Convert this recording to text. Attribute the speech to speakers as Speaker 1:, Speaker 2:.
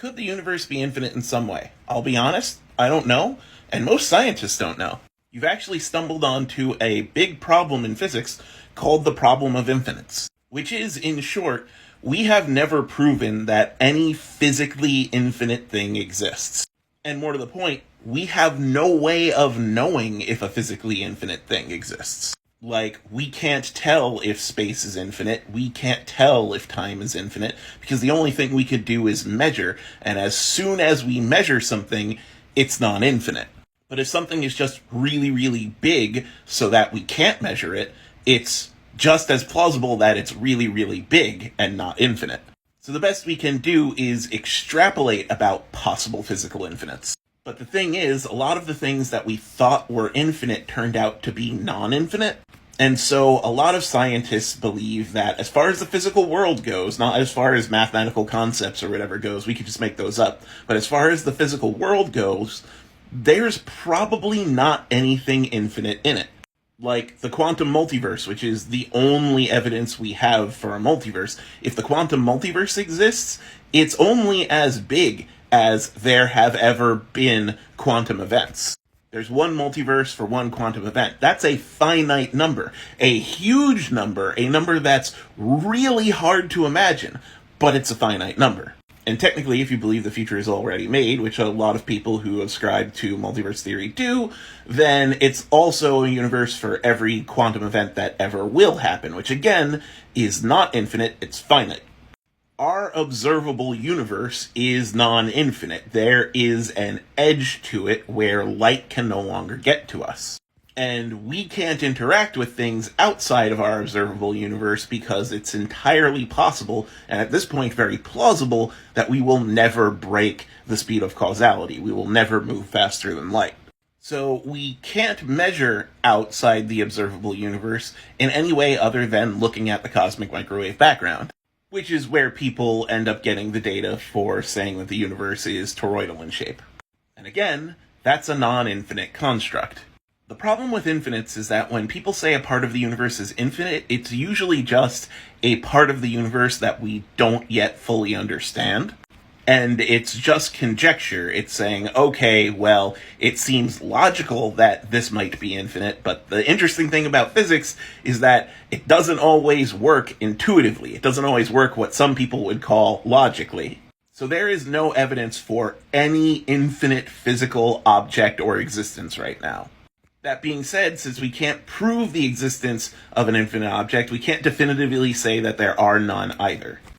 Speaker 1: Could the universe be infinite in some way? I'll be honest, I don't know, and most scientists don't know. You've actually stumbled onto a big problem in physics called the problem of infinites, which is, in short, we have never proven that any physically infinite thing exists. And more to the point, we have no way of knowing if a physically infinite thing exists. Like, we can't tell if space is infinite, we can't tell if time is infinite, because the only thing we could do is measure, and as soon as we measure something, it's non-infinite. But if something is just really, really big so that we can't measure it, it's just as plausible that it's really, really big and not infinite. So the best we can do is extrapolate about possible physical infinites. But the thing is, a lot of the things that we thought were infinite turned out to be non-infinite. And so a lot of scientists believe that as far as the physical world goes, not as far as mathematical concepts or whatever goes, we could just make those up, but as far as the physical world goes, there's probably not anything infinite in it. Like the quantum multiverse, which is the only evidence we have for a multiverse. If the quantum multiverse exists, it's only as big as there have ever been quantum events. There's one multiverse for one quantum event. That's a finite number, a huge number, a number that's really hard to imagine, but it's a finite number. And technically, if you believe the future is already made, which a lot of people who ascribe to multiverse theory do, then it's also a universe for every quantum event that ever will happen, which again is not infinite, it's finite. Our observable universe is non-infinite. There is an edge to it where light can no longer get to us. And we can't interact with things outside of our observable universe because it's entirely possible, and at this point very plausible, that we will never break the speed of causality. We will never move faster than light. So we can't measure outside the observable universe in any way other than looking at the cosmic microwave background, which is where people end up getting the data for saying that the universe is toroidal in shape. And again, that's a non-infinite construct. The problem with infinites is that when people say a part of the universe is infinite, it's usually just a part of the universe that we don't yet fully understand. And it's just conjecture. It's saying, okay, well, it seems logical that this might be infinite, but the interesting thing about physics is that it doesn't always work intuitively. It doesn't always work what some people would call logically. So there is no evidence for any infinite physical object or existence right now. That being said, since we can't prove the existence of an infinite object, we can't definitively say that there are none either.